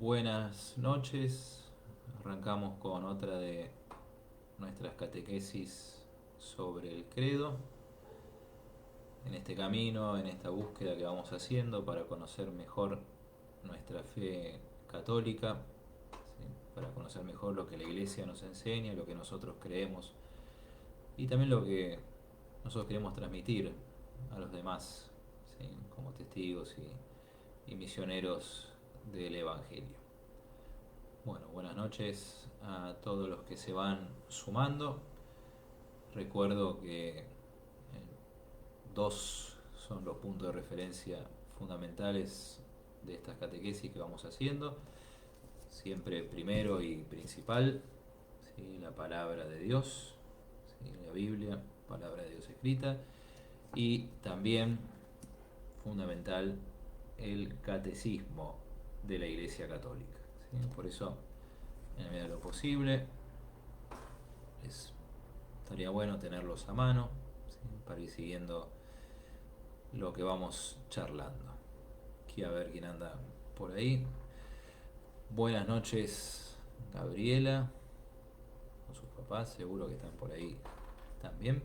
Buenas noches. Arrancamos con otra de nuestras catequesis sobre el credo. En este camino, en esta búsqueda que vamos haciendo para conocer mejor nuestra fe católica, ¿sí? Para conocer mejor lo que la Iglesia nos enseña, lo que nosotros creemos y también lo que nosotros queremos transmitir a los demás, ¿sí? Como testigos y misioneros del Evangelio. Bueno, buenas noches a todos los que se van sumando. Recuerdo que dos son los puntos de referencia fundamentales de estas catequesis que vamos haciendo. Siempre primero y principal, ¿sí? La palabra de Dios, ¿sí? La Biblia, palabra de Dios escrita. Y también fundamental el catecismo de la Iglesia Católica. ¿Sí? Por eso, en la medida de lo posible, estaría bueno tenerlos a mano, ¿sí? Para ir siguiendo lo que vamos charlando. Aquí a ver quién anda por ahí. Buenas noches, Gabriela, con sus papás, seguro que están por ahí también.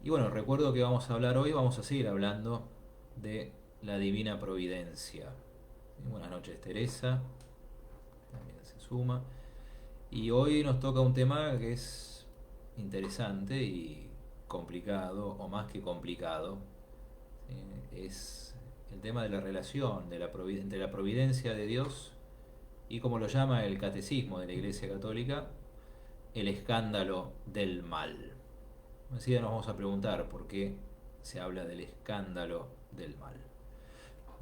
Y bueno, recuerdo que vamos a hablar hoy, vamos a seguir hablando de la Divina Providencia. Buenas noches, Teresa, también se suma. Y hoy nos toca un tema que es interesante y complicado, o más que complicado. Es el tema de la relación entre la providencia de Dios y, como lo llama el catecismo de la Iglesia Católica, el escándalo del mal. Enseguida nos vamos a preguntar por qué se habla del escándalo del mal.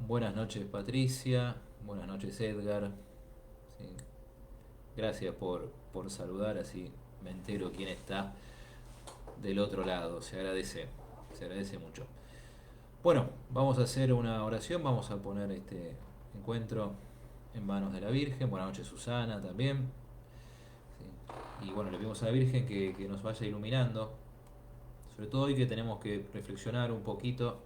Buenas noches, Patricia. Buenas noches, Edgar. ¿Sí? Gracias por saludar, así me entero quién está del otro lado. Se agradece mucho. Bueno, vamos a hacer una oración. Vamos a poner este encuentro en manos de la Virgen. Buenas noches, Susana, también. ¿Sí? Y bueno, le pedimos a la Virgen que nos vaya iluminando. Sobre todo hoy que tenemos que reflexionar un poquito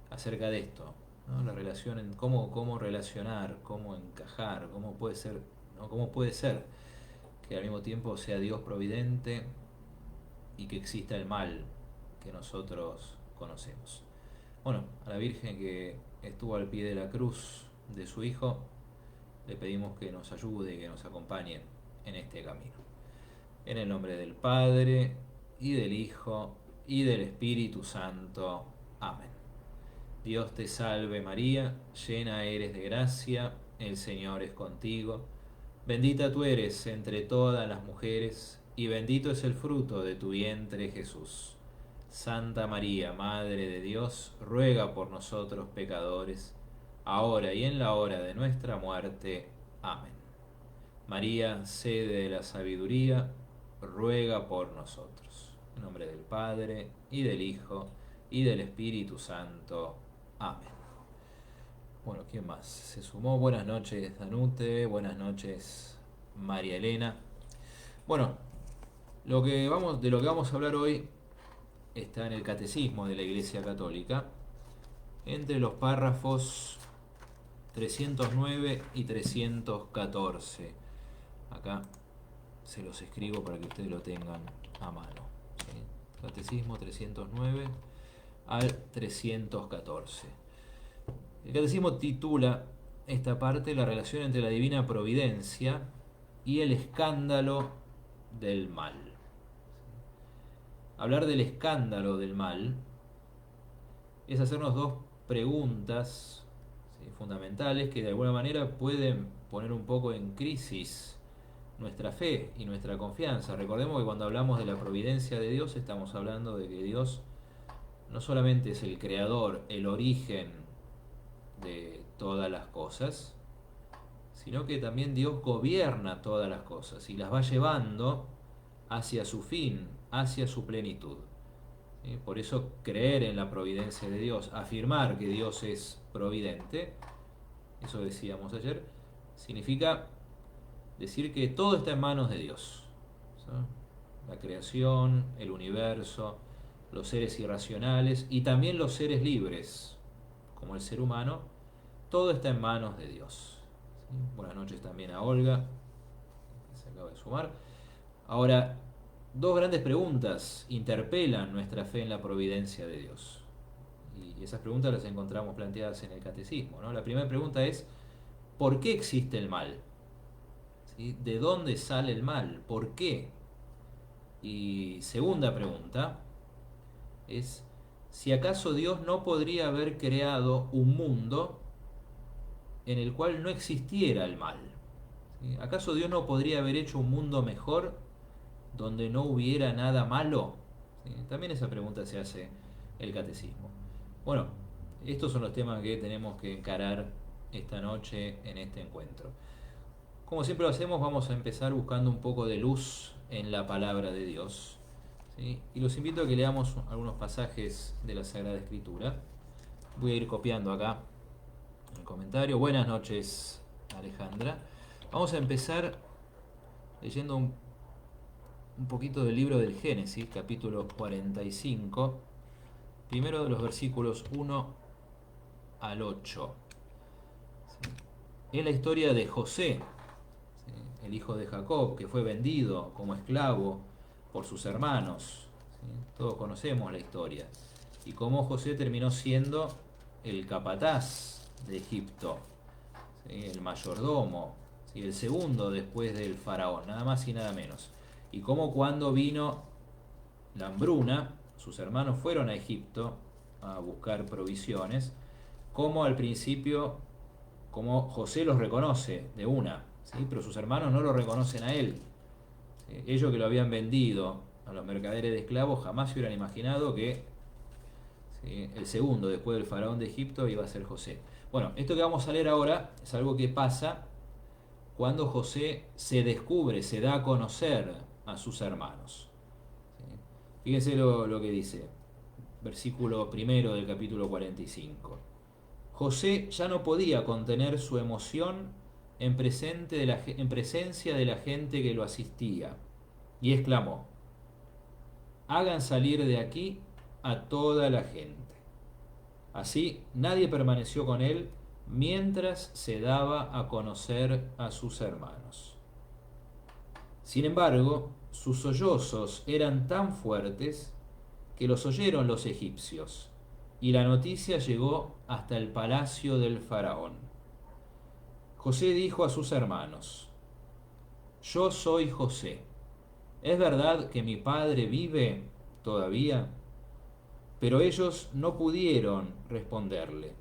acerca de esto, ¿no? La relación, en cómo relacionar, cómo encajar, cómo puede ser, ¿no? Cómo puede ser que al mismo tiempo sea Dios providente y que exista el mal que nosotros conocemos. Bueno, a la Virgen que estuvo al pie de la cruz de su Hijo, le pedimos que nos ayude y que nos acompañe en este camino. En el nombre del Padre, y del Hijo, y del Espíritu Santo. Amén. Dios te salve María, llena eres de gracia, el Señor es contigo. Bendita tú eres entre todas las mujeres, y bendito es el fruto de tu vientre, Jesús. Santa María, Madre de Dios, ruega por nosotros pecadores, ahora y en la hora de nuestra muerte. Amén. María, sede de la sabiduría, ruega por nosotros. En nombre del Padre, y del Hijo, y del Espíritu Santo. Amén. Bueno, ¿quién más se sumó? Buenas noches, Danute. Buenas noches, María Elena. Bueno, de lo que vamos a hablar hoy está en el Catecismo de la Iglesia Católica, entre los párrafos 309 y 314. Acá se los escribo para que ustedes lo tengan a mano. ¿Sí? Catecismo 309 al 314. El Catecismo titula esta parte la relación entre la divina providencia y el escándalo del mal. Hablar del escándalo del mal es hacernos dos preguntas, ¿sí?, fundamentales, que de alguna manera pueden poner un poco en crisis nuestra fe y nuestra confianza. Recordemos que cuando hablamos de la providencia de Dios estamos hablando de que Dios no solamente es el creador, el origen de todas las cosas, sino que también Dios gobierna todas las cosas y las va llevando hacia su fin, hacia su plenitud. ¿Sí? Por eso creer en la providencia de Dios, afirmar que Dios es providente, eso decíamos ayer, significa decir que todo está en manos de Dios. ¿Sí? La creación, el universo, los seres irracionales y también los seres libres, como el ser humano, todo está en manos de Dios. ¿Sí? Buenas noches también a Olga, que se acaba de sumar. Ahora, dos grandes preguntas interpelan nuestra fe en la providencia de Dios. Y esas preguntas las encontramos planteadas en el catecismo, ¿no? La primera pregunta es, ¿por qué existe el mal? ¿Sí? ¿De dónde sale el mal? ¿Por qué? Y segunda pregunta es, si acaso Dios no podría haber creado un mundo en el cual no existiera el mal. ¿Sí? ¿Acaso Dios no podría haber hecho un mundo mejor donde no hubiera nada malo? ¿Sí? También esa pregunta se hace el catecismo. Bueno, estos son los temas que tenemos que encarar esta noche en este encuentro. Como siempre lo hacemos, vamos a empezar buscando un poco de luz en la palabra de Dios. ¿Sí? Y los invito a que leamos algunos pasajes de la Sagrada Escritura. Voy a ir copiando acá el comentario. Buenas noches, Alejandra. Vamos a empezar leyendo un poquito del libro del Génesis, capítulo 45, primero de los versículos 1 al 8. ¿Sí? Es la historia de José, ¿sí?, el hijo de Jacob, que fue vendido como esclavo por sus hermanos. ¿Sí? Todos conocemos la historia. Y cómo José terminó siendo el capataz de Egipto, ¿sí?, el mayordomo, ¿sí?, el segundo después del faraón, nada más y nada menos. Y cómo cuando vino la hambruna, sus hermanos fueron a Egipto a buscar provisiones, como al principio, como José los reconoce de una, ¿sí?, pero sus hermanos no lo reconocen a él. ¿Sí? Ellos que lo habían vendido a los mercaderes de esclavos jamás se hubieran imaginado que, ¿sí?, el segundo después del faraón de Egipto iba a ser José. Bueno, esto que vamos a leer ahora es algo que pasa cuando José se descubre, se da a conocer a sus hermanos. ¿Sí? Fíjense lo que dice, versículo primero del capítulo 45. José ya no podía contener su emoción en presencia de la gente que lo asistía, y exclamó: hagan salir de aquí a toda la gente. Así nadie permaneció con él mientras se daba a conocer a sus hermanos. Sin embargo, sus sollozos eran tan fuertes que los oyeron los egipcios, y la noticia llegó hasta el palacio del faraón. José dijo a sus hermanos: yo soy José. ¿Es verdad que mi padre vive todavía? Pero ellos no pudieron responderle,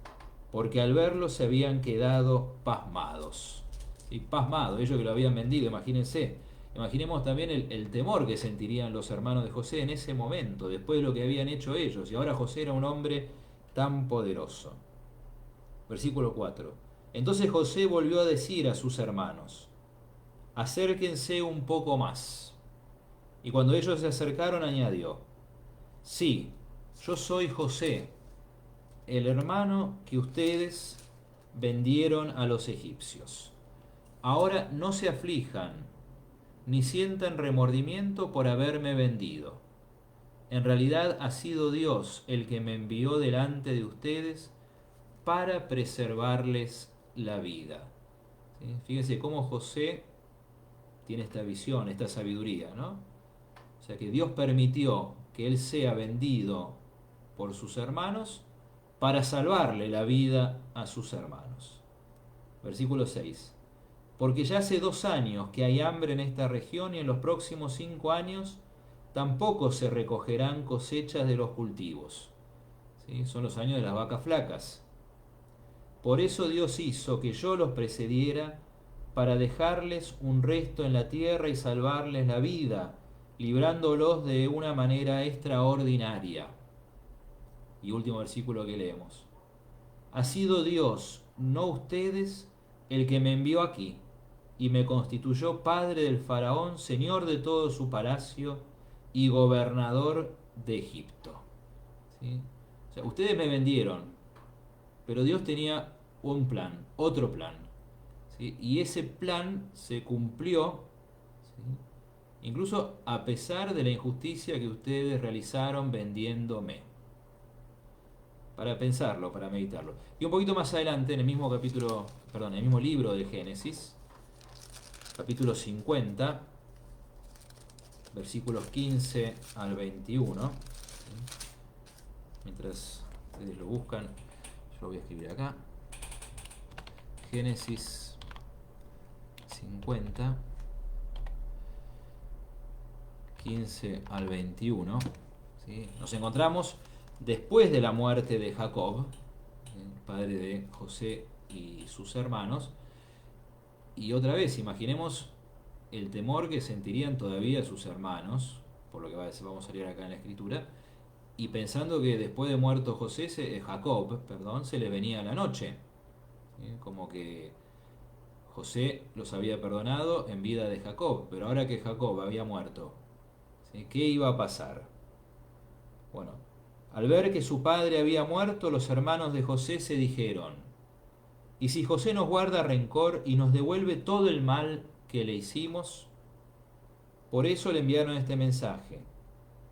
porque al verlo se habían quedado pasmados. ¿Sí? Pasmados, ellos que lo habían vendido, imagínense. Imaginemos también el temor que sentirían los hermanos de José en ese momento, después de lo que habían hecho ellos. Y ahora José era un hombre tan poderoso. Versículo 4. Entonces José volvió a decir a sus hermanos: acérquense un poco más. Y cuando ellos se acercaron, añadió: sí, yo soy José, el hermano que ustedes vendieron a los egipcios. Ahora no se aflijan, ni sientan remordimiento por haberme vendido. En realidad ha sido Dios el que me envió delante de ustedes para preservarles la vida. ¿Sí? Fíjense cómo José tiene esta visión, esta sabiduría, ¿no? O sea que Dios permitió que él sea vendido por sus hermanos para salvarle la vida a sus hermanos. Versículo 6. Porque ya hace 2 años que hay hambre en esta región, y en los próximos 5 años tampoco se recogerán cosechas de los cultivos. ¿Sí? Son los años de las vacas flacas. Por eso Dios hizo que yo los precediera para dejarles un resto en la tierra y salvarles la vida, librándolos de una manera extraordinaria. Y último versículo que leemos. Ha sido Dios, no ustedes, el que me envió aquí y me constituyó padre del faraón, señor de todo su palacio y gobernador de Egipto. ¿Sí? O sea, ustedes me vendieron, pero Dios tenía un plan, otro plan. ¿Sí? Y ese plan se cumplió, ¿sí?, incluso a pesar de la injusticia que ustedes realizaron vendiéndome. para pensarlo, para meditarlo. Y un poquito más adelante, en el mismo capítulo, perdón, en el mismo libro de Génesis, capítulo 50, versículos 15 al 21. Mientras ustedes lo buscan, yo lo voy a escribir acá. Génesis 50, 15 al 21. ¿Sí? Nos encontramos después de la muerte de Jacob, padre de José y sus hermanos. Y otra vez, imaginemos el temor que sentirían todavía sus hermanos, por lo que vamos a leer acá en la escritura, y pensando que después de muerto Jacob, se le venía la noche. ¿Sí? Como que José los había perdonado en vida de Jacob, pero ahora que Jacob había muerto, ¿sí? ¿Qué iba a pasar? Bueno, al ver que su padre había muerto, los hermanos de José se dijeron: ¿y si José nos guarda rencor y nos devuelve todo el mal que le hicimos? Por eso le enviaron este mensaje: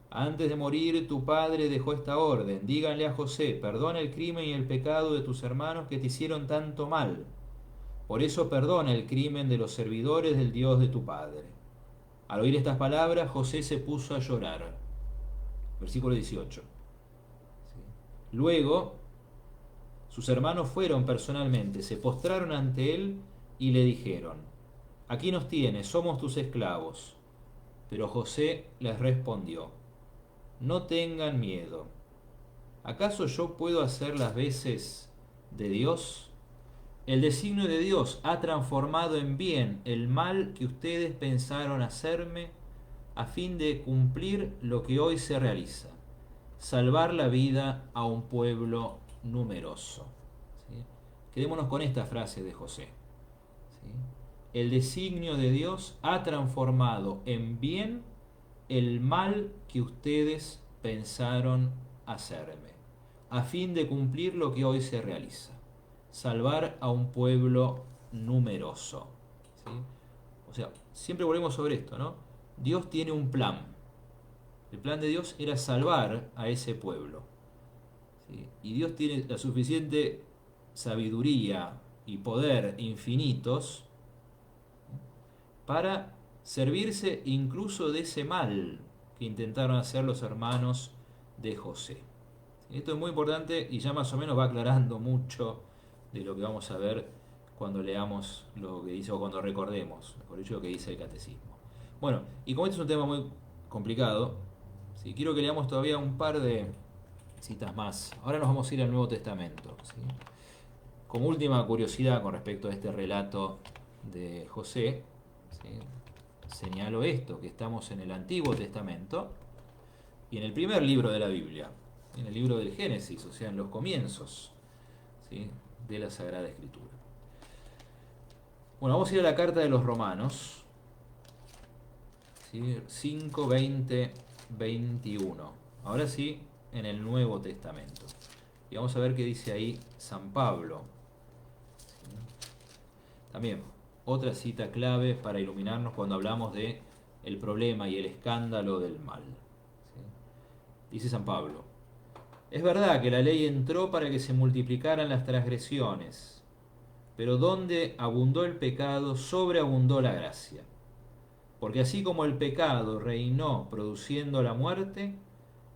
antes de morir tu padre dejó esta orden, díganle a José, perdona el crimen y el pecado de tus hermanos que te hicieron tanto mal. Por eso perdona el crimen de los servidores del Dios de tu padre. Al oír estas palabras, José se puso a llorar. Versículo 18. Luego, sus hermanos fueron personalmente, se postraron ante él y le dijeron: aquí nos tienes, somos tus esclavos. Pero José les respondió: no tengan miedo. ¿Acaso yo puedo hacer las veces de Dios? El designio de Dios ha transformado en bien el mal que ustedes pensaron hacerme, a fin de cumplir lo que hoy se realiza: salvar la vida a un pueblo numeroso. ¿Sí? Quedémonos con esta frase de José. ¿Sí? El designio de Dios ha transformado en bien el mal que ustedes pensaron hacerme, a fin de cumplir lo que hoy se realiza: salvar a un pueblo numeroso. ¿Sí? O sea, siempre volvemos sobre esto, ¿no? Dios tiene un plan. El plan de Dios era salvar a ese pueblo. ¿Sí? Y Dios tiene la suficiente sabiduría y poder infinitos para servirse incluso de ese mal que intentaron hacer los hermanos de José. Esto es muy importante y ya más o menos va aclarando mucho de lo que vamos a ver cuando leamos lo que dice, o cuando recordemos, mejor dicho, lo que dice el catecismo. Bueno, y como este es un tema muy complicado, ¿sí? Quiero que leamos todavía un par de citas más. Ahora nos vamos a ir al Nuevo Testamento. ¿Sí? Como última curiosidad con respecto a este relato de José, ¿sí? Señalo esto, que estamos en el Antiguo Testamento y en el primer libro de la Biblia, en el libro del Génesis, o sea, en los comienzos, ¿sí? de la Sagrada Escritura. Bueno, vamos a ir a la carta de los Romanos, ¿sí? 5, 20, 21. Ahora sí, en el Nuevo Testamento. Y vamos a ver qué dice ahí San Pablo. ¿Sí? También, otra cita clave para iluminarnos cuando hablamos de el problema y el escándalo del mal. ¿Sí? Dice San Pablo: es verdad que la ley entró para que se multiplicaran las transgresiones, pero donde abundó el pecado, sobreabundó la gracia. Porque así como el pecado reinó produciendo la muerte,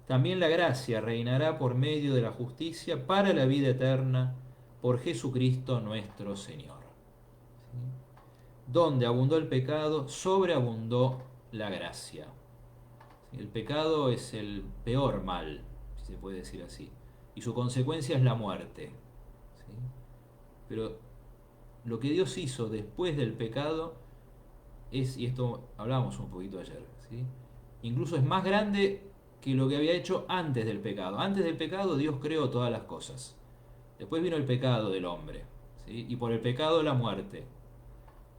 también la gracia reinará por medio de la justicia para la vida eterna por Jesucristo nuestro Señor. ¿Sí? Donde abundó el pecado, sobreabundó la gracia. ¿Sí? El pecado es el peor mal, si se puede decir así, y su consecuencia es la muerte. ¿Sí? Pero lo que Dios hizo después del pecado es, y esto hablamos un poquito ayer, ¿sí? Incluso es más grande que lo que había hecho antes del pecado. Antes del pecado Dios creó todas las cosas. Después vino el pecado del hombre, ¿sí? Y por el pecado la muerte.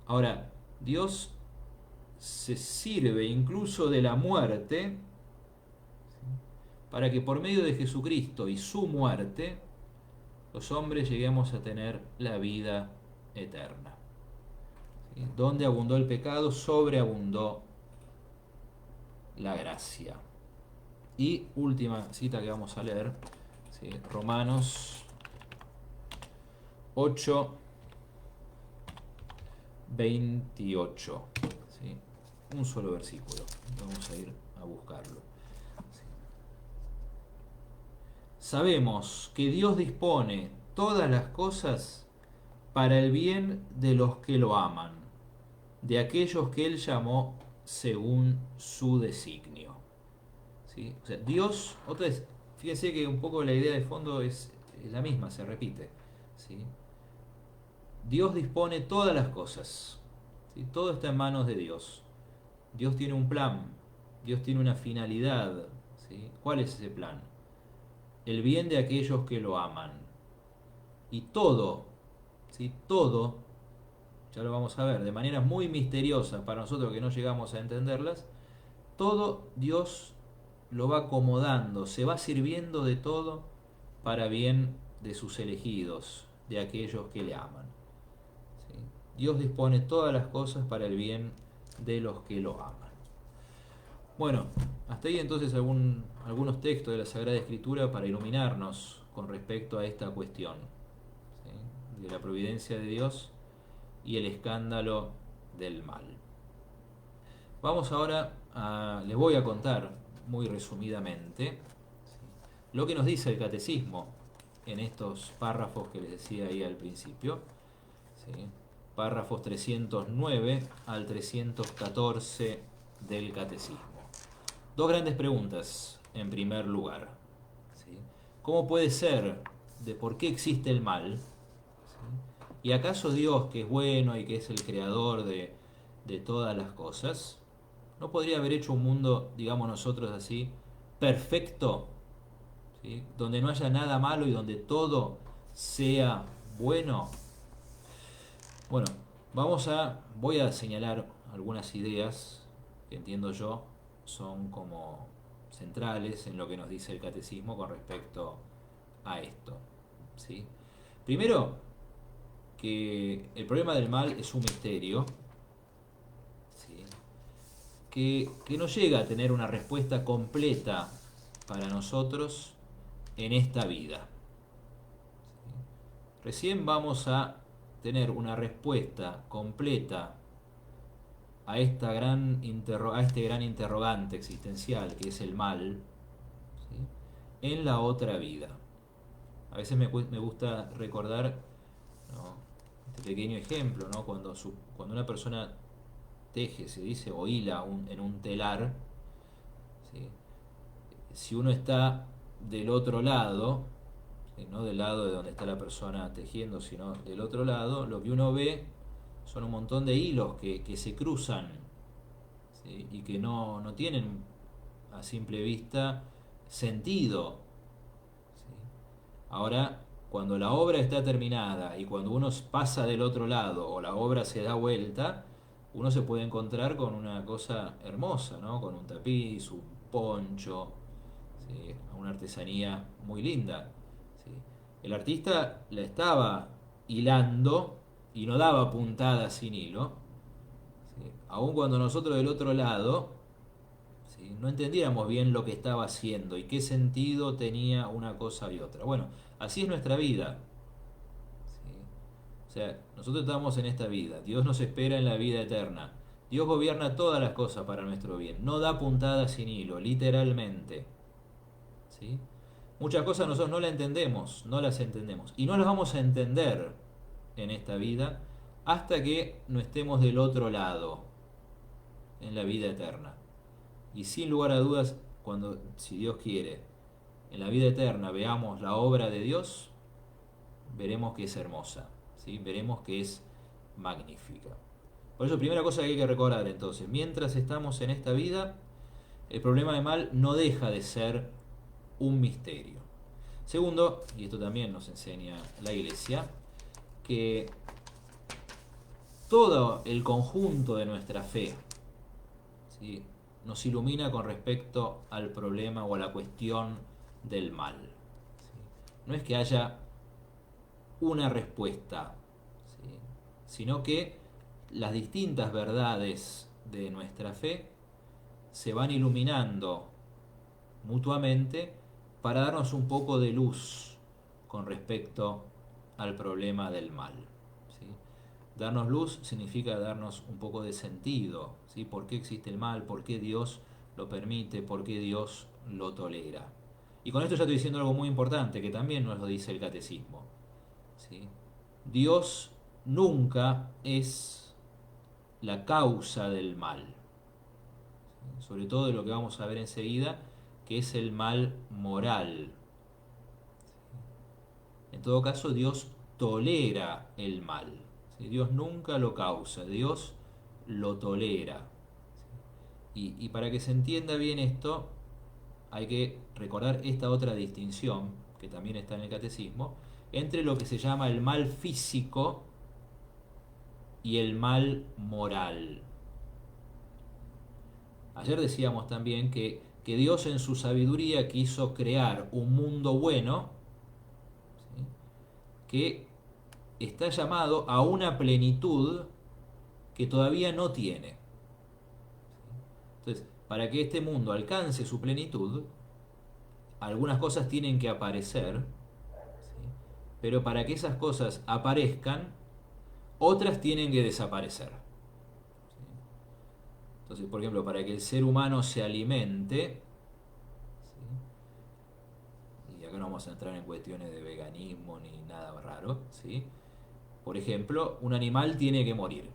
Ahora, Dios se sirve incluso de la muerte, ¿sí? Para que por medio de Jesucristo y su muerte los hombres lleguemos a tener la vida eterna. ¿Sí? Donde abundó el pecado, sobreabundó la gracia. Y última cita que vamos a leer, ¿sí? ¿sí? Romanos 8, 28. ¿Sí? Un solo versículo. Vamos a ir a buscarlo. ¿Sí? Sabemos que Dios dispone todas las cosas para el bien de los que lo aman, de aquellos que Él llamó según su designio. ¿Sí? O sea, Dios, otra vez, fíjense que un poco la idea de fondo es la misma, se repite. ¿Sí? Dios dispone todas las cosas. ¿Sí? Todo está en manos de Dios. Dios tiene un plan. Dios tiene una finalidad. ¿Sí? ¿Cuál es ese plan? El bien de aquellos que lo aman. Y todo, ¿sí? Todo, ya lo vamos a ver, de manera muy misteriosa para nosotros que no llegamos a entenderlas, todo Dios lo va acomodando, se va sirviendo de todo para bien de sus elegidos, de aquellos que le aman. ¿Sí? Dios dispone todas las cosas para el bien de los que lo aman. Bueno, hasta ahí entonces algunos textos de la Sagrada Escritura para iluminarnos con respecto a esta cuestión, ¿sí? De la providencia de Dios y el escándalo del mal. Vamos ahora les voy a contar muy resumidamente, ¿sí? Lo que nos dice el catecismo en estos párrafos que les decía ahí al principio, ¿sí? Párrafos 309 al 314 del catecismo. Dos grandes preguntas en primer lugar, ¿sí? ¿Cómo puede ser de por qué existe el mal? ¿Sí? ¿Y acaso Dios, que es bueno y que es el creador de todas las cosas, no podría haber hecho un mundo, digamos nosotros así, perfecto, ¿sí? Donde no haya nada malo y donde todo sea bueno? Bueno, voy a señalar algunas ideas que entiendo yo son como centrales en lo que nos dice el catecismo con respecto a esto, ¿sí? Primero, que el problema del mal es un misterio, ¿sí? Que no llega a tener una respuesta completa para nosotros en esta vida. ¿Sí? Recién vamos a tener una respuesta completa a este gran interrogante existencial que es el mal, ¿sí? En la otra vida. A veces me gusta recordar, ¿no?, este pequeño ejemplo, ¿no? Cuando una persona teje, se dice, o hila en un telar, ¿sí? Si uno está del otro lado, ¿sí?, no del lado de donde está la persona tejiendo, sino del otro lado, lo que uno ve son un montón de hilos que se cruzan, ¿sí?, y que no tienen a simple vista sentido, ¿sí? Ahora, cuando la obra está terminada y cuando uno pasa del otro lado o la obra se da vuelta, uno se puede encontrar con una cosa hermosa, ¿no? Con un tapiz, un poncho, ¿sí?, una artesanía muy linda, ¿sí? El artista la estaba hilando y no daba puntada sin hilo, ¿sí? Aun cuando nosotros del otro lado, ¿sí?, no entendiéramos bien lo que estaba haciendo y qué sentido tenía una cosa y otra. Bueno, así es nuestra vida, ¿sí? O sea, nosotros estamos en esta vida, Dios nos espera en la vida eterna. Dios gobierna todas las cosas para nuestro bien, no da puntada sin hilo, literalmente, ¿sí? Muchas cosas nosotros no las entendemos, y no las vamos a entender en esta vida hasta que no estemos del otro lado, en la vida eterna. Y sin lugar a dudas, cuando, si Dios quiere, en la vida eterna veamos la obra de Dios, veremos que es hermosa, ¿sí? Veremos que es magnífica. Por eso, primera cosa que hay que recordar entonces, mientras estamos en esta vida, el problema de mal no deja de ser un misterio. Segundo, y esto también nos enseña la Iglesia, que todo el conjunto de nuestra fe, ¿sí?, nos ilumina con respecto al problema o a la cuestión del mal, ¿sí? No es que haya una respuesta, ¿sí?, sino que las distintas verdades de nuestra fe se van iluminando mutuamente para darnos un poco de luz con respecto al problema del mal. ¿Sí? Darnos luz significa darnos un poco de sentido. ¿Sí? ¿Por qué existe el mal? ¿Por qué Dios lo permite? ¿Por qué Dios lo tolera? Y con esto ya estoy diciendo algo muy importante que también nos lo dice el catecismo. ¿Sí? Dios nunca es la causa del mal. ¿Sí? Sobre todo de lo que vamos a ver enseguida, que es el mal moral. En todo caso, Dios tolera el mal. ¿Sí? Dios nunca lo causa, Dios lo tolera. Y para que se entienda bien esto, hay que recordar esta otra distinción, que también está en el catecismo, entre lo que se llama el mal físico y el mal moral. Ayer decíamos también que Dios en su sabiduría quiso crear un mundo bueno, ¿sí? Que está llamado a una plenitud que todavía no tiene. Entonces, para que este mundo alcance su plenitud, algunas cosas tienen que aparecer, ¿sí? Pero para que esas cosas aparezcan, otras tienen que desaparecer. ¿Sí? Entonces, por ejemplo, para que el ser humano se alimente, ¿sí? Y acá no vamos a entrar en cuestiones de veganismo ni nada raro, ¿sí? Por ejemplo, un animal tiene que morir,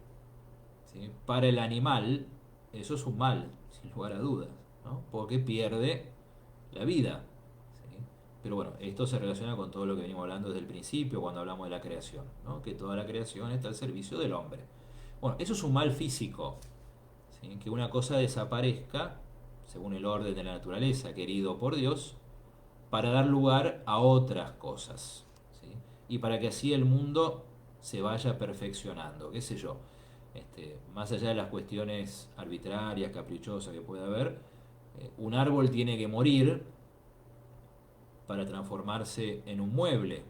¿sí? Para el animal, eso es un mal, sin lugar a dudas, ¿no? Porque pierde la vida. ¿Sí? Pero bueno, esto se relaciona con todo lo que venimos hablando desde el principio, cuando hablamos de la creación, ¿no? Que toda la creación está al servicio del hombre. Bueno, eso es un mal físico, ¿sí? Que una cosa desaparezca, según el orden de la naturaleza, querido por Dios, para dar lugar a otras cosas, ¿sí? Y para que así el mundo se vaya perfeccionando, qué sé yo. Más allá de las cuestiones arbitrarias, caprichosas que pueda haber, un árbol tiene que morir para transformarse en un mueble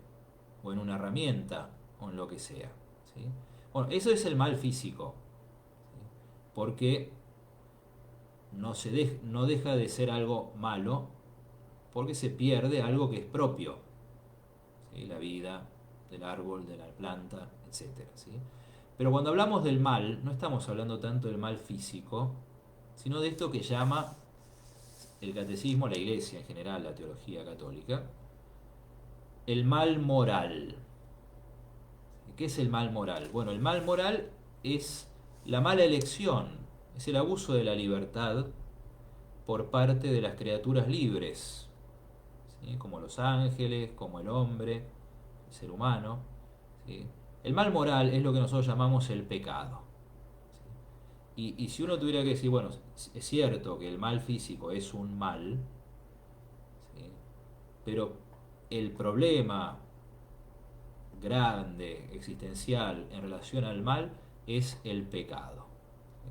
o en una herramienta o en lo que sea. ¿Sí? Bueno, eso es el mal físico, ¿sí? Porque no deja de ser algo malo porque se pierde algo que es propio, ¿sí? La vida del árbol, de la planta, etcétera, ¿sí? Pero cuando hablamos del mal, no estamos hablando tanto del mal físico, sino de esto que llama el catecismo, la iglesia en general, la teología católica, el mal moral. ¿Qué es el mal moral? Bueno, el mal moral es la mala elección, es el abuso de la libertad por parte de las criaturas libres, ¿sí? Como los ángeles, como el hombre, el ser humano, ¿sí? El mal moral es lo que nosotros llamamos el pecado. Y si uno tuviera que decir, bueno, es cierto que el mal físico es un mal, ¿sí? Pero el problema grande, existencial, en relación al mal, es el pecado. ¿Sí?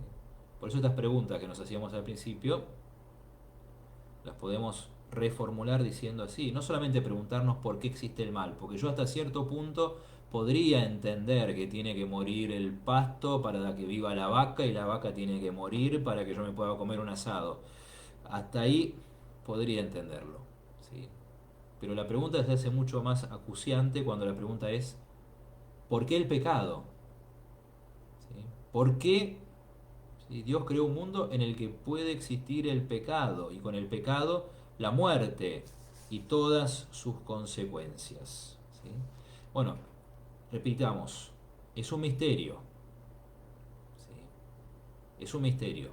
Por eso estas preguntas que nos hacíamos al principio, las podemos reformular diciendo así, no solamente preguntarnos por qué existe el mal, porque yo hasta cierto punto podría entender que tiene que morir el pasto para que viva la vaca y la vaca tiene que morir para que yo me pueda comer un asado. Hasta ahí podría entenderlo, ¿sí? Pero la pregunta se hace mucho más acuciante cuando la pregunta es ¿por qué el pecado? ¿Sí? ¿Por qué, sí, Dios creó un mundo en el que puede existir el pecado y con el pecado la muerte y todas sus consecuencias? ¿Sí? Bueno, repitamos, es un misterio, ¿sí? Es un misterio,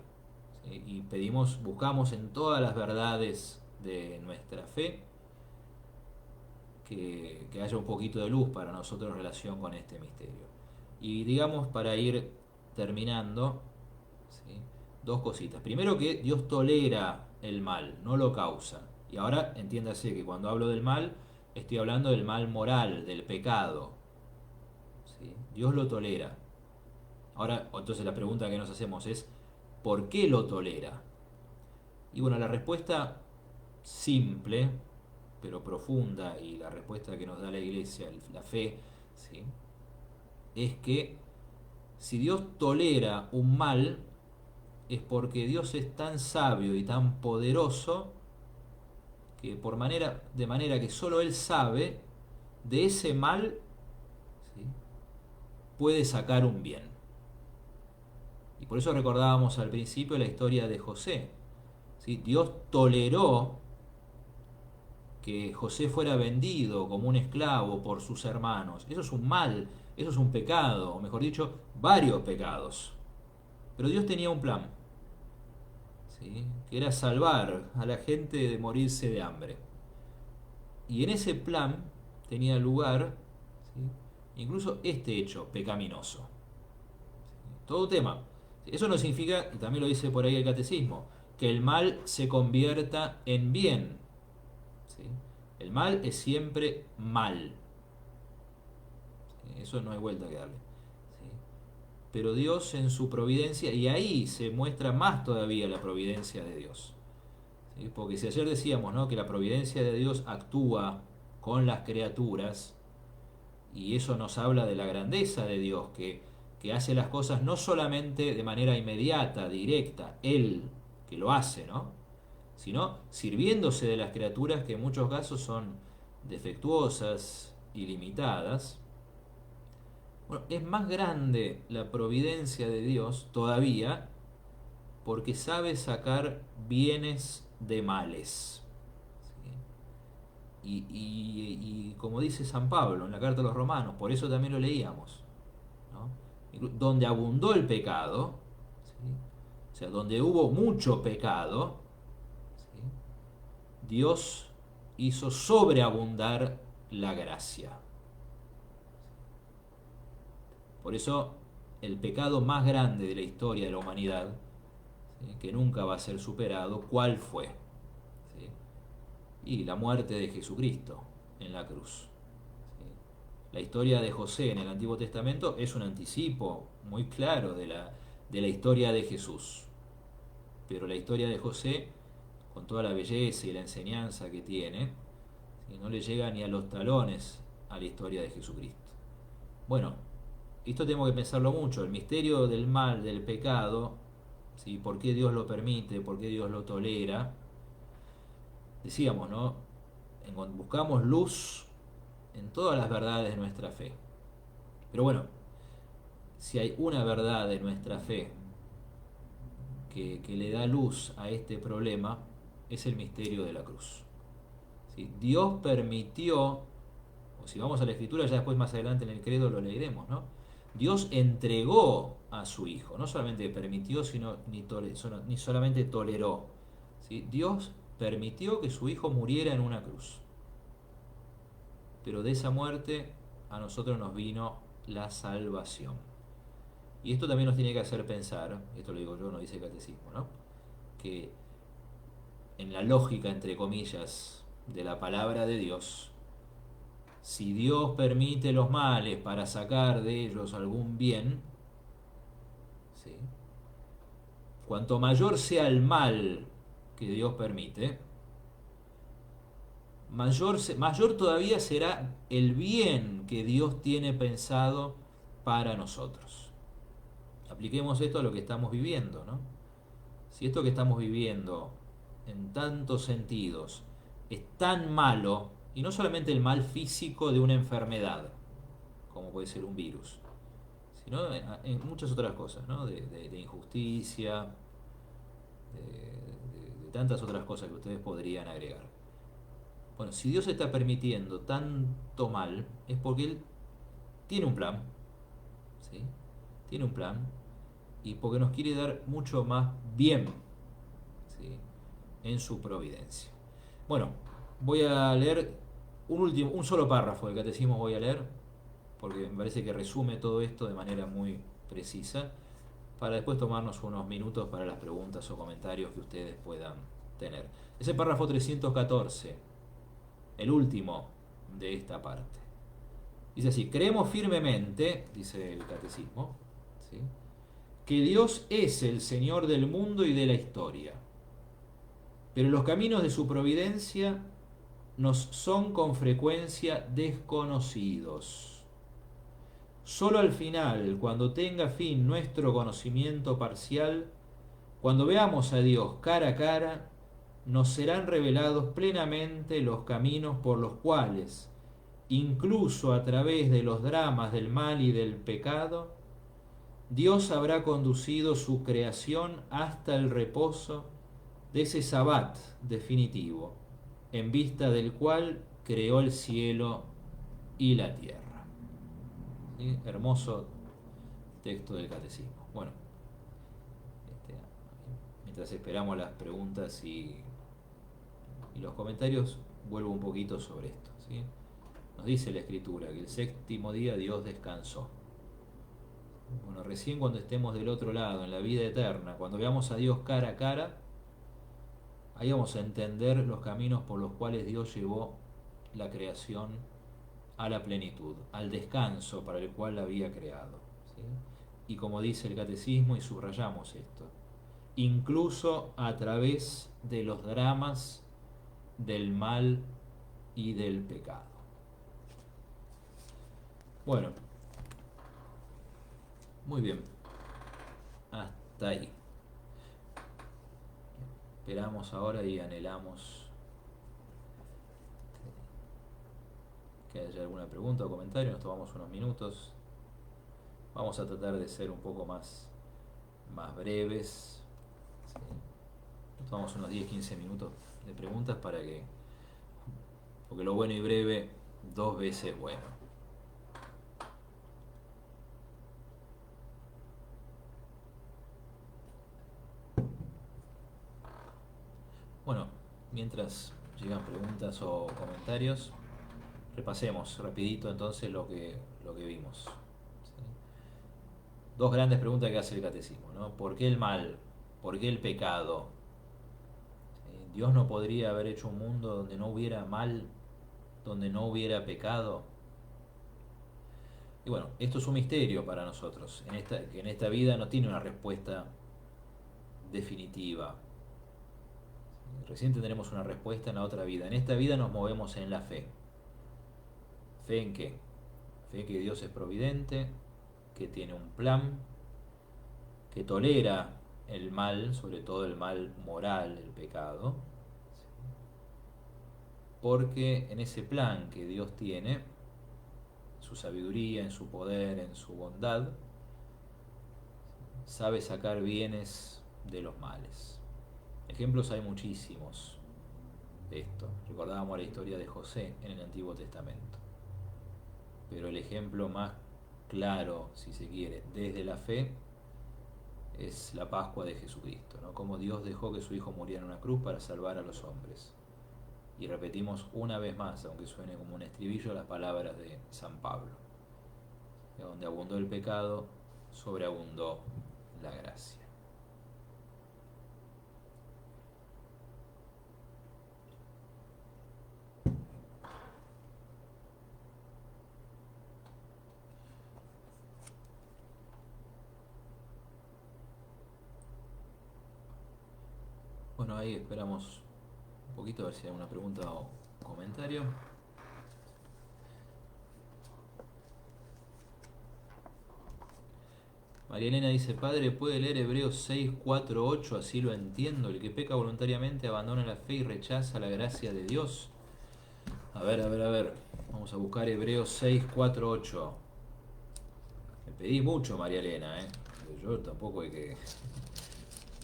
¿sí? Y buscamos en todas las verdades de nuestra fe que haya un poquito de luz para nosotros en relación con este misterio. Y digamos, para ir terminando, ¿sí? Dos cositas. Primero, que Dios tolera el mal, no lo causa. Y ahora entiéndase que cuando hablo del mal, estoy hablando del mal moral, del pecado, ¿sí? Dios lo tolera. Ahora, entonces la pregunta que nos hacemos es, ¿por qué lo tolera? Y bueno, la respuesta simple, pero profunda, y la respuesta que nos da la iglesia, la fe, ¿sí? Es que si Dios tolera un mal, es porque Dios es tan sabio y tan poderoso de manera que solo Él sabe, de ese mal, ¿sí?, puede sacar un bien. Y por eso recordábamos al principio la historia de José, ¿sí? Dios toleró que José fuera vendido como un esclavo por sus hermanos. Eso es un mal, eso es un pecado, o mejor dicho, varios pecados. Pero Dios tenía un plan, ¿sí?, que era salvar a la gente de morirse de hambre. Y en ese plan tenía lugar, ¿sí?, incluso este hecho pecaminoso. Todo tema. Eso no significa, y también lo dice por ahí el catecismo, que el mal se convierta en bien. ¿Sí? El mal es siempre mal. ¿Sí? Eso no hay vuelta que darle. ¿Sí? Pero Dios en su providencia, y ahí se muestra más todavía la providencia de Dios. ¿Sí? Porque si ayer decíamos, ¿no?, que la providencia de Dios actúa con las criaturas, y eso nos habla de la grandeza de Dios, que hace las cosas no solamente de manera inmediata, directa, Él que lo hace, ¿no?, sino sirviéndose de las criaturas que en muchos casos son defectuosas y limitadas. Bueno, es más grande la providencia de Dios todavía porque sabe sacar bienes de males. ¿Sí? Y como dice San Pablo en la carta a los Romanos, por eso también lo leíamos, ¿no?, donde abundó el pecado, ¿sí?, o sea, donde hubo mucho pecado, ¿sí?, Dios hizo sobreabundar la gracia. Por eso el pecado más grande de la historia de la humanidad, ¿sí?, que nunca va a ser superado, ¿cuál fue? ¿Sí? Y la muerte de Jesucristo en la cruz. ¿Sí? La historia de José en el Antiguo Testamento es un anticipo muy claro de la historia de Jesús. Pero la historia de José, con toda la belleza y la enseñanza que tiene, ¿sí?, no le llega ni a los talones a la historia de Jesucristo. Bueno, esto tenemos que pensarlo mucho, el misterio del mal, del pecado, ¿sí?, por qué Dios lo permite, por qué Dios lo tolera. Decíamos, ¿no?, buscamos luz en todas las verdades de nuestra fe. Pero bueno, si hay una verdad de nuestra fe que le da luz a este problema, es el misterio de la cruz. ¿Sí? Dios permitió, o si vamos a la Escritura, ya después más adelante en el credo lo leeremos, ¿no?, Dios entregó a su Hijo, no solamente permitió, sino ni solamente toleró. ¿Sí? Dios permitió que su Hijo muriera en una cruz. Pero de esa muerte a nosotros nos vino la salvación. Y esto también nos tiene que hacer pensar, esto lo digo yo, no dice el catecismo, ¿no?, que en la lógica, entre comillas, de la palabra de Dios, si Dios permite los males para sacar de ellos algún bien, ¿sí?, cuanto mayor sea el mal que Dios permite, mayor todavía será el bien que Dios tiene pensado para nosotros. Apliquemos esto a lo que estamos viviendo, ¿no? Si esto que estamos viviendo en tantos sentidos es tan malo, y no solamente el mal físico de una enfermedad, como puede ser un virus, sino en muchas otras cosas, ¿no?, de injusticia, de tantas otras cosas que ustedes podrían agregar. Bueno, si Dios está permitiendo tanto mal, es porque Él tiene un plan, ¿sí?, tiene un plan, y porque nos quiere dar mucho más bien, ¿sí?, en su providencia. Bueno, voy a leer un solo párrafo del catecismo, voy a leer, porque me parece que resume todo esto de manera muy precisa, para después tomarnos unos minutos para las preguntas o comentarios que ustedes puedan tener. Es el párrafo 314, el último de esta parte. Dice así: creemos firmemente, dice el catecismo, ¿sí?, que Dios es el Señor del mundo y de la historia, pero los caminos de su providencia nos son con frecuencia desconocidos. Solo al final, cuando tenga fin nuestro conocimiento parcial, cuando veamos a Dios cara a cara, nos serán revelados plenamente los caminos por los cuales, incluso a través de los dramas del mal y del pecado, Dios habrá conducido su creación hasta el reposo de ese sabbat definitivo, en vista del cual creó el cielo y la tierra. ¿Sí? Hermoso texto del catecismo. Bueno, mientras esperamos las preguntas y los comentarios, vuelvo un poquito sobre esto. ¿Sí? Nos dice la Escritura que el séptimo día Dios descansó. Bueno, recién cuando estemos del otro lado, en la vida eterna, cuando veamos a Dios cara a cara, ahí vamos a entender los caminos por los cuales Dios llevó la creación a la plenitud, al descanso para el cual la había creado. ¿Sí? Y como dice el catecismo, y subrayamos esto, incluso a través de los dramas del mal y del pecado. Bueno, muy bien, hasta ahí. Esperamos ahora y anhelamos que haya alguna pregunta o comentario. Nos tomamos unos minutos. Vamos a tratar de ser un poco más breves. ¿Sí? Nos tomamos unos 10-15 minutos de preguntas porque lo bueno y breve 2 veces bueno. Bueno, mientras llegan preguntas o comentarios, repasemos rapidito entonces lo que vimos. ¿Sí? 2 grandes preguntas que hace el catecismo, ¿no? ¿Por qué el mal? ¿Por qué el pecado? ¿Sí? ¿Dios no podría haber hecho un mundo donde no hubiera mal, donde no hubiera pecado? Y bueno, esto es un misterio para nosotros, que en esta vida no tiene una respuesta definitiva. Recién tendremos una respuesta en la otra vida. En esta vida nos movemos en la fe. ¿Fe en qué? Fe que Dios es providente, que tiene un plan, que tolera el mal, sobre todo el mal moral, el pecado, porque en ese plan que Dios tiene, en su sabiduría, en su poder, en su bondad, sabe sacar bienes de los males. Ejemplos hay muchísimos de esto. Recordábamos la historia de José en el Antiguo Testamento. Pero el ejemplo más claro, si se quiere, desde la fe, es la Pascua de Jesucristo, ¿no? Cómo Dios dejó que su Hijo muriera en una cruz para salvar a los hombres. Y repetimos una vez más, aunque suene como un estribillo, las palabras de San Pablo. De donde abundó el pecado, sobreabundó la gracia. Bueno, ahí esperamos un poquito a ver si hay alguna pregunta o comentario. María Elena dice: Padre, ¿puede leer Hebreos 6, 4, 8? Así lo entiendo. El que peca voluntariamente abandona la fe y rechaza la gracia de Dios. A ver. Vamos a buscar Hebreos 6, 4, 8. Me pedí mucho, María Elena, ¿eh? Yo tampoco hay que...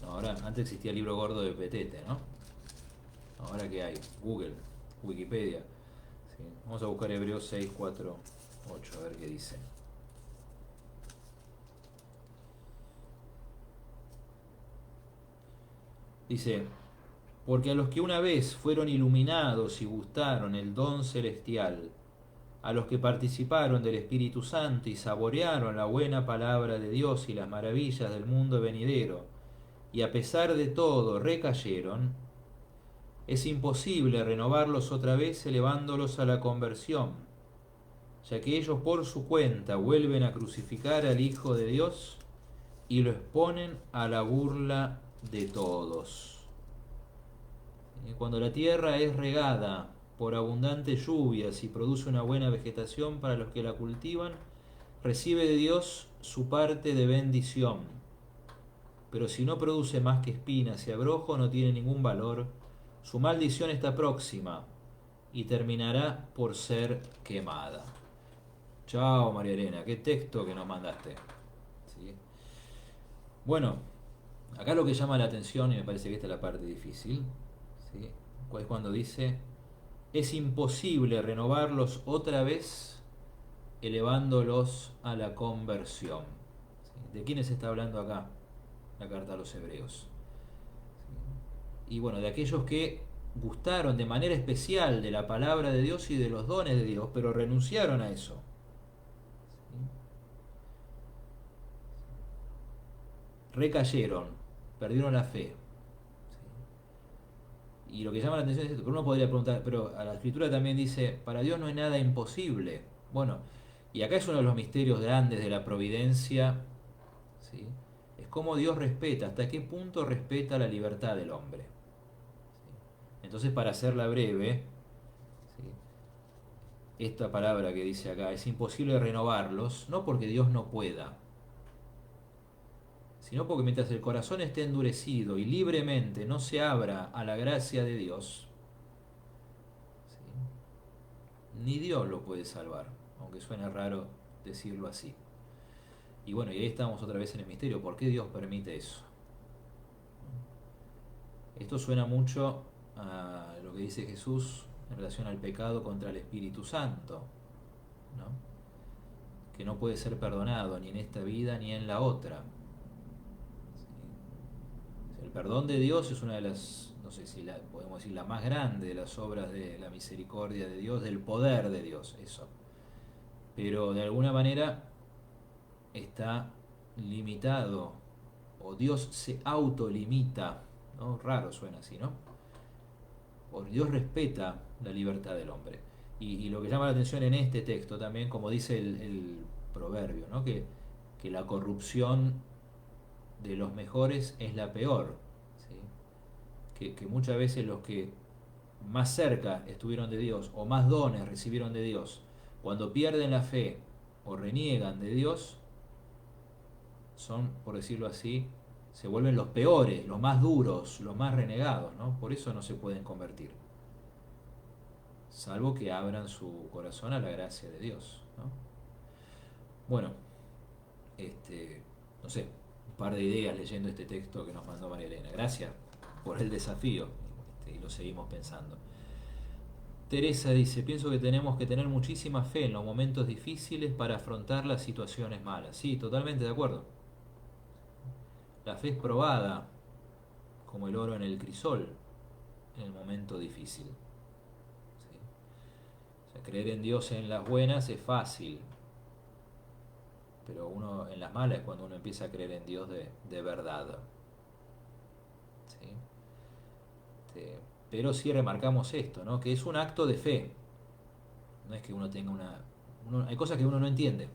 No, ahora, antes existía el libro gordo de Petete, ¿no? Ahora que hay Google, Wikipedia. ¿Sí? Vamos a buscar Hebreos 6, 4, 8, a ver qué dice. Dice: porque a los que una vez fueron iluminados y gustaron el don celestial, a los que participaron del Espíritu Santo y saborearon la buena palabra de Dios y las maravillas del mundo venidero, y a pesar de todo recayeron, es imposible renovarlos otra vez elevándolos a la conversión, ya que ellos por su cuenta vuelven a crucificar al Hijo de Dios y lo exponen a la burla de todos. Cuando la tierra es regada por abundantes lluvias y produce una buena vegetación para los que la cultivan, recibe de Dios su parte de bendición. Pero si no produce más que espinas y abrojos, no tiene ningún valor, Su maldición está próxima y terminará por ser quemada. Chao, María Elena, qué texto que nos mandaste. ¿Sí? Bueno, acá lo que llama la atención, y me parece que esta es la parte difícil, ¿sí? Es cuando dice, es imposible renovarlos otra vez elevándolos a la conversión. ¿Sí? ¿De quiénes está hablando acá la carta a los hebreos? ¿Sí? Y bueno, de aquellos que gustaron de manera especial de la palabra de Dios y de los dones de Dios, pero renunciaron a eso. ¿Sí? Recayeron, perdieron la fe. ¿Sí? Y lo que llama la atención es esto, pero uno podría preguntar, pero a la escritura también dice, para Dios no hay nada imposible. Bueno, y acá es uno de los misterios grandes de la providencia, ¿sí? Es cómo Dios respeta, hasta qué punto respeta la libertad del hombre. ¿Sí? Entonces, para hacerla breve, ¿sí? Esta palabra que dice acá, es imposible renovarlos, no porque Dios no pueda, sino porque mientras el corazón esté endurecido y libremente no se abra a la gracia de Dios, ¿sí? Ni Dios lo puede salvar, aunque suene raro decirlo así. Y bueno, y ahí estamos otra vez en el misterio, ¿por qué Dios permite eso? Esto suena mucho a lo que dice Jesús en relación al pecado contra el Espíritu Santo, ¿no? Que no puede ser perdonado ni en esta vida ni en la otra. El perdón de Dios es una de las, no sé si podemos decir la más grande de las obras de la misericordia de Dios, del poder de Dios, eso. Pero de alguna manera está limitado, o Dios se autolimita, ¿no? Raro suena así, ¿no? Porque Dios respeta la libertad del hombre. Y lo que llama la atención en este texto también, como dice el proverbio, ¿no? Que la corrupción de los mejores es la peor. ¿Sí? Que muchas veces los que más cerca estuvieron de Dios o más dones recibieron de Dios, cuando pierden la fe o reniegan de Dios, son, por decirlo así, se vuelven los peores, los más duros, los más renegados, ¿no? Por eso no se pueden convertir, salvo que abran su corazón a la gracia de Dios, ¿no? Bueno, no sé, un par de ideas leyendo este texto que nos mandó María Elena. Gracias por el desafío, y lo seguimos pensando. Teresa dice, pienso que tenemos que tener muchísima fe en los momentos difíciles para afrontar las situaciones malas. Sí, totalmente de acuerdo. La fe es probada como el oro en el crisol en el momento difícil. ¿Sí? O sea, creer en Dios en las buenas es fácil, pero uno en las malas es cuando uno empieza a creer en Dios de verdad. ¿Sí? Pero sí remarcamos esto, ¿no? Que es un acto de fe. No es que uno tenga hay cosas que uno no entiende.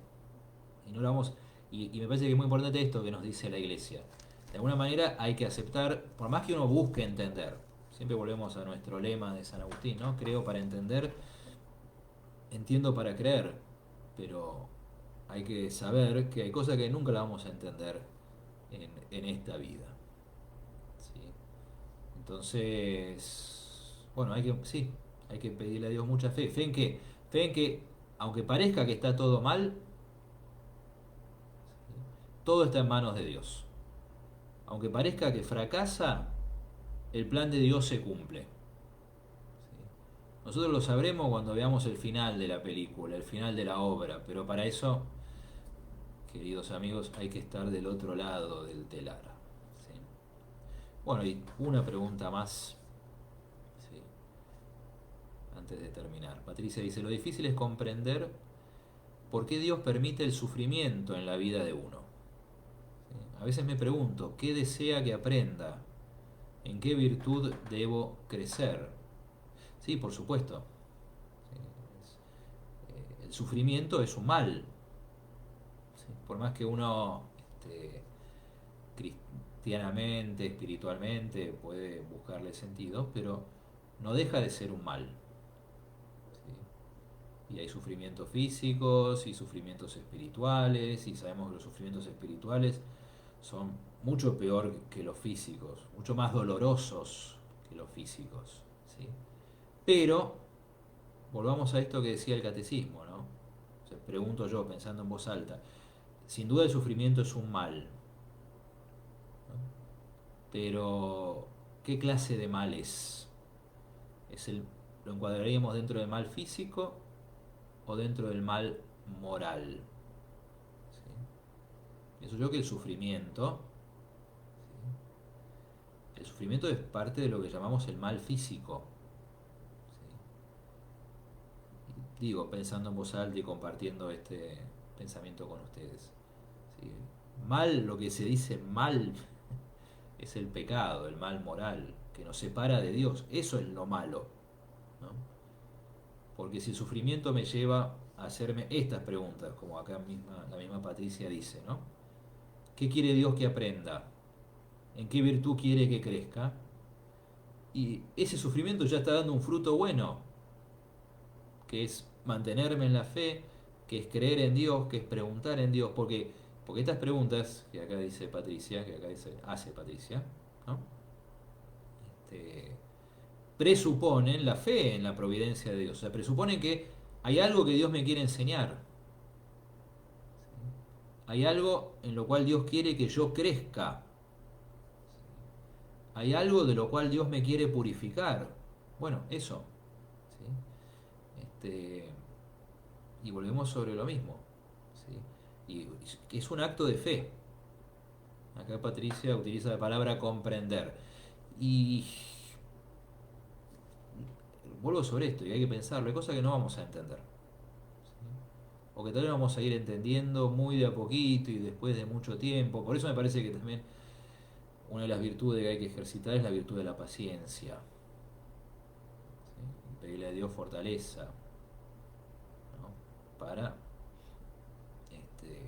Y no lo vamos. Y me parece que es muy importante esto que nos dice la iglesia. De alguna manera hay que aceptar, por más que uno busque entender. Siempre volvemos a nuestro lema de San Agustín, ¿no? Creo para entender, entiendo para creer. Pero hay que saber que hay cosas que nunca las vamos a entender en esta vida. ¿Sí? Entonces, bueno, sí, hay que pedirle a Dios mucha fe. Fe en que, aunque parezca que está todo mal, ¿sí? Todo está en manos de Dios. Aunque parezca que fracasa, el plan de Dios se cumple. ¿Sí? Nosotros lo sabremos cuando veamos el final de la película, el final de la obra, pero para eso, queridos amigos, hay que estar del otro lado del telar. ¿Sí? Bueno, y una pregunta más, ¿sí? Antes de terminar. Patricia dice, lo difícil es comprender por qué Dios permite el sufrimiento en la vida de uno. ¿Sí? A veces me pregunto, ¿qué desea que aprenda? ¿En qué virtud debo crecer? Sí, por supuesto. El sufrimiento es un mal. ¿Sí? Por más que uno cristianamente, espiritualmente, puede buscarle sentido, pero no deja de ser un mal. ¿Sí? Y hay sufrimientos físicos y sufrimientos espirituales, y sabemos que los sufrimientos espirituales son mucho peor que los físicos, mucho más dolorosos que los físicos, ¿sí? Pero, volvamos a esto que decía el catecismo, ¿no? O sea, pregunto yo, pensando en voz alta, sin duda el sufrimiento es un mal, ¿no? Pero, ¿qué clase de mal es? ¿Lo encuadraríamos dentro del mal físico o dentro del mal moral? ¿Sí? Pienso yo que el sufrimiento es parte de lo que llamamos el mal físico. ¿Sí? Digo, pensando en voz alta y compartiendo este pensamiento con ustedes. ¿Sí? Mal, lo que se dice mal, es el pecado, el mal moral, que nos separa de Dios. Eso es lo malo, ¿no? Porque si el sufrimiento me lleva a hacerme estas preguntas, como acá misma, la misma Patricia dice, ¿no? ¿Qué quiere Dios que aprenda? ¿En qué virtud quiere que crezca? Y ese sufrimiento ya está dando un fruto bueno, que es mantenerme en la fe, que es creer en Dios, que es preguntar en Dios, porque estas preguntas que acá dice Patricia, que acá hace Patricia, ¿no? Este, presuponen la fe en la providencia de Dios, o sea, presuponen que hay algo que Dios me quiere enseñar, hay algo en lo cual Dios quiere que yo crezca, hay algo de lo cual Dios me quiere purificar. Bueno, eso. ¿Sí? Y volvemos sobre lo mismo. ¿Sí? Y es un acto de fe. Acá Patricia utiliza la palabra comprender. Y vuelvo sobre esto, y hay que pensarlo, hay cosas que no vamos a entender. ¿Sí? O que tal vez vamos a ir entendiendo muy de a poquito y después de mucho tiempo. Por eso me parece que también una de las virtudes que hay que ejercitar es la virtud de la paciencia. ¿Sí? Pedirle a Dios fortaleza, ¿no? Este,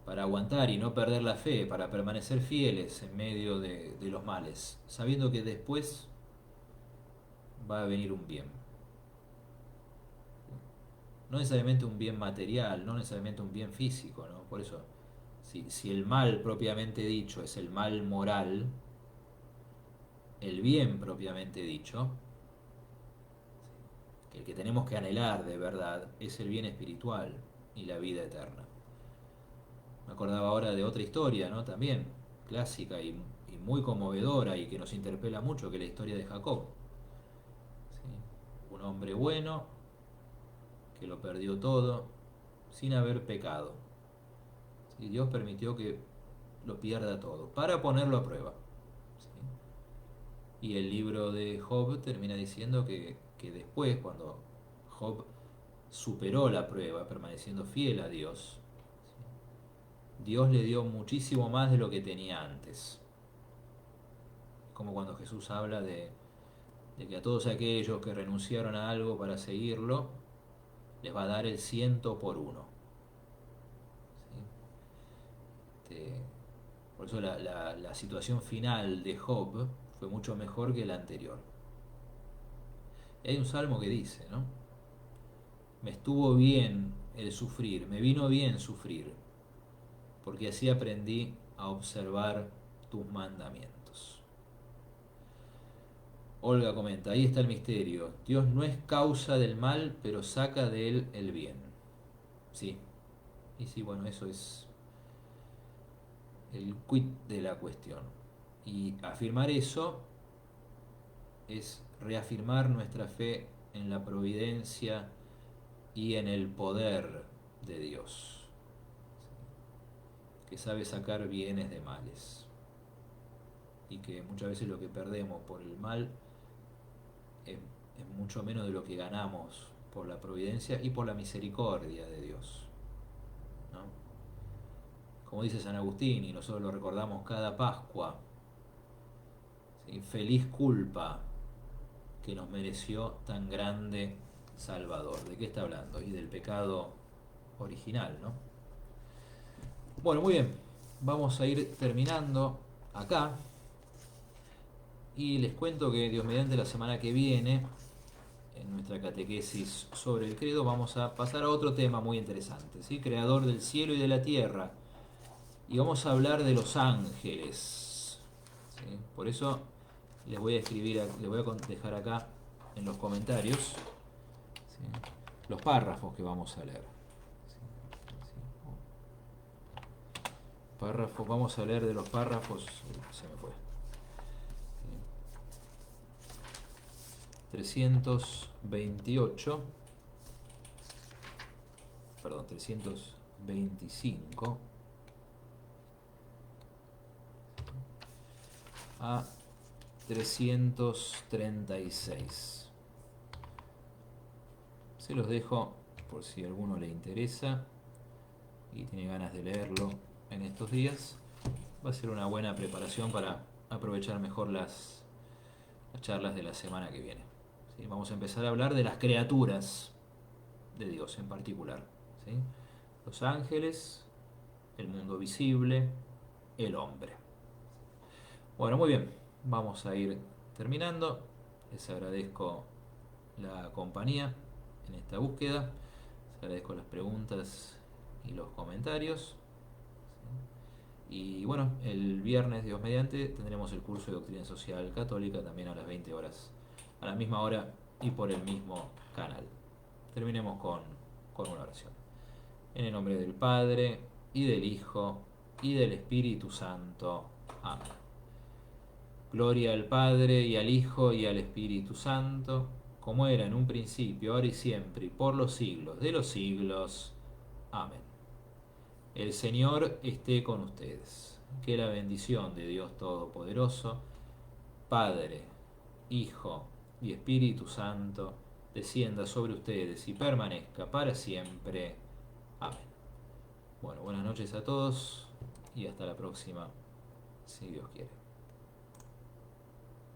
para aguantar y no perder la fe, para permanecer fieles en medio de los males, sabiendo que después va a venir un bien. No necesariamente un bien material, no necesariamente un bien físico, ¿no? Por eso, si el mal propiamente dicho es el mal moral, el bien propiamente dicho, que el que tenemos que anhelar de verdad, es el bien espiritual y la vida eterna. Me acordaba ahora de otra historia, ¿no? También clásica y muy conmovedora y que nos interpela mucho, que es la historia de Jacob. ¿Sí? Un hombre bueno que lo perdió todo sin haber pecado. ¿Sí? Dios permitió que lo pierda todo para ponerlo a prueba. ¿Sí? Y el libro de Job termina diciendo que después, cuando Job superó la prueba, permaneciendo fiel a Dios, Dios le dio muchísimo más de lo que tenía antes. Como cuando Jesús habla de que a todos aquellos que renunciaron a algo para seguirlo, les va a dar el 100 por 1. ¿Sí? Por eso la situación final de Job fue mucho mejor que la anterior. Y hay un salmo que dice, ¿no? Me estuvo bien el sufrir, me vino bien sufrir, porque así aprendí a observar tus mandamientos. Olga comenta, ahí está el misterio. Dios no es causa del mal, pero saca de él el bien. Sí. Y sí, bueno, eso es el quid de la cuestión. Y afirmar eso es reafirmar nuestra fe en la providencia y en el poder de Dios, que sabe sacar bienes de males. Y que muchas veces lo que perdemos por el mal es mucho menos de lo que ganamos por la providencia y por la misericordia de Dios, ¿no? Como dice San Agustín, y nosotros lo recordamos cada Pascua, ¿sí? Feliz culpa que nos mereció tan grande Salvador. ¿De qué está hablando? Y del pecado original, ¿no? Bueno, muy bien. Vamos a ir terminando acá. Y les cuento que Dios mediante la semana que viene, en nuestra catequesis sobre el credo, vamos a pasar a otro tema muy interesante, ¿sí? Creador del cielo y de la tierra. Y vamos a hablar de los ángeles, ¿sí? Por eso les voy a escribir, les voy a dejar acá en los comentarios, ¿sí?, los párrafos que vamos a leer. Párrafos, vamos a leer de los párrafos. Se me fue. 328, perdón, 325 a 336. Se los dejo por si a alguno le interesa y tiene ganas de leerlo en estos días. Va a ser una buena preparación para aprovechar mejor las charlas de la semana que viene. ¿Sí? Vamos a empezar a hablar de las criaturas de Dios en particular, ¿sí? Los ángeles, el mundo visible, el hombre. Bueno, muy bien, vamos a ir terminando. Les agradezco la compañía en esta búsqueda. Les agradezco las preguntas y los comentarios. Y bueno, el viernes, Dios mediante, tendremos el curso de Doctrina Social Católica también a las 20 horas, a la misma hora y por el mismo canal. Terminemos con una oración. En el nombre del Padre, y del Hijo, y del Espíritu Santo. Amén. Gloria al Padre, y al Hijo, y al Espíritu Santo, como era en un principio, ahora y siempre, y por los siglos de los siglos. Amén. El Señor esté con ustedes. Que la bendición de Dios Todopoderoso, Padre, Hijo y Espíritu Santo, descienda sobre ustedes y permanezca para siempre. Amén. Bueno, buenas noches a todos y hasta la próxima, si Dios quiere.